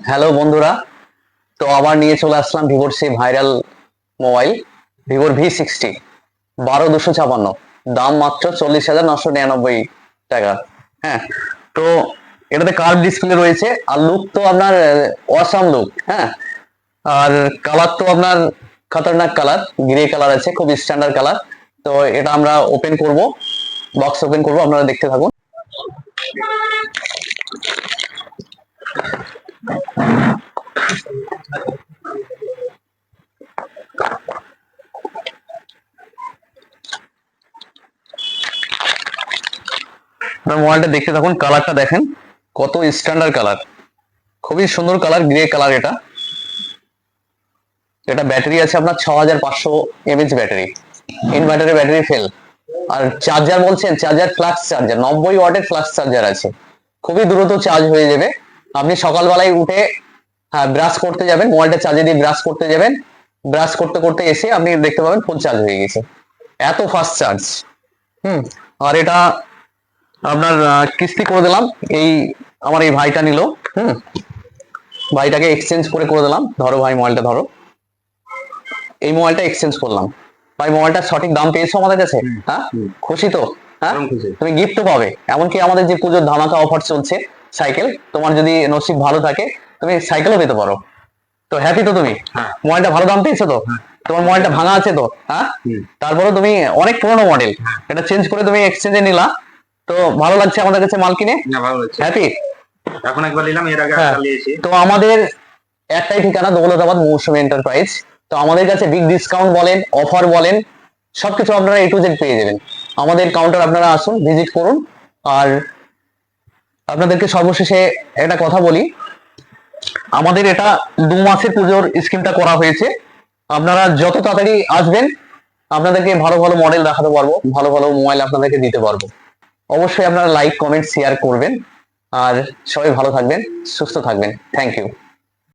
Hello বন্ধুরা, তো আবার নিয়ে চলে আসলাম ভিভোর সেই ভাইরাল মোবাইল ভিভোর V60 12 256, দাম মাত্র 40,999 টাকা। হ্যাঁ, তো এটাতে কার্ভ ডিসপ্লে রয়েছে আর লুক তো আপনার অসাম লুক। হ্যাঁ, আর কালার তো আপনার খতরনাক কালার, গ্রে কালার আছে, খুব স্ট্যান্ডার্ড কালার। তো এটা আমরা ওপেন করব, বক্স ওপেন করব, আপনারা দেখতে থাকুন। মোবাইলটা দেখতে থাকুন, কালারটা দেখেন কত স্ট্যান্ডার্ড কালার, খুবই সুন্দর কালার, গ্রে কালার। এটা ব্যাটারি আছে আপনার 6500 mAh ব্যাটারি, ইনভার্টারের ব্যাটারি ফেল। আর চার্জার বলছেন, চার্জার ফ্লাক্স চার্জার, 90 ওয়াটের ফ্লাক্স চার্জার আছে, খুবই দ্রুত চার্জ হয়ে যাবে। আপনি সকালবেলায় উঠে ব্রাশ করতে যাবেন, মোবাইলটা চার্জে দিয়ে ব্রাশ করতে যাবেন, ব্রাশ করতে করতে এসে আপনি দেখতে পাবেন ফুল চার্জ হয়ে গেছে, এত ফাস্ট চার্জ। আর এটা আপনার কিস্তি করে দিলাম, এই আমার এই ভাইটা নিল। ভাইটাকে এক্সচেঞ্জ করে দিলাম। ধরো ভাই, মোবাইলটা ধরো, এই মোবাইলটা এক্সচেঞ্জ করলাম। ভাই, মোবাইলটার সঠিক দাম পেয়েছো আমাদের কাছে? হ্যাঁ, খুশি তো? হ্যাঁ, তুমি গিফট পাবে, এমনকি আমাদের যে পুজোর ধামাকা অফার চলছে, সাইকেল, তোমার যদি নসিব ভালো থাকে তুমি সাইকেলও পেতে পারো। তো হ্যাপি তো তুমি? মোবাইলটা ভালো দাম পেয়েছো তো? তোমার মোবাইলটা ভাঙা আছে তো? হ্যাঁ, তারপরে তুমি অনেক পুরোনো মডেল, এটা চেঞ্জ করে তুমি এক্সচেঞ্জে নিলা, তো ভালো লাগছে আমাদের কাছে মাল কিনে? হ্যাপি? এখন একবার নিলাম, এর আগে চালিয়েছি। তো আমাদের একটাই ঠিকানা, দৌলতাবাদ মৌসুমী এন্টারপ্রাইজ। তো আমাদের কাছে বিগ ডিসকাউন্ট বলেন, অফার বলেন, সবকিছু আপনারা A to Z পেয়ে যাবেন। আমাদের কাউন্টার আপনারা আসুন, ভিজিট করুন। আর আপনাদেরকে সর্বশেষে একটা কথা বলি, আমাদের এটা 2 মাসের পুজোর স্কিমটা করা হয়েছে। আপনারা যত তাড়াতাড়ি আসবেন, আপনাদেরকে ভালো ভালো মডেল দেখাতে পারবো, ভালো ভালো মোবাইল আপনাদেরকে দিতে পারবো। অবশ্যই আপনারা লাইক, কমেন্ট, শেয়ার করবেন। আর সবাই ভালো থাকবেন, সুস্থ থাকবেন। Thank you.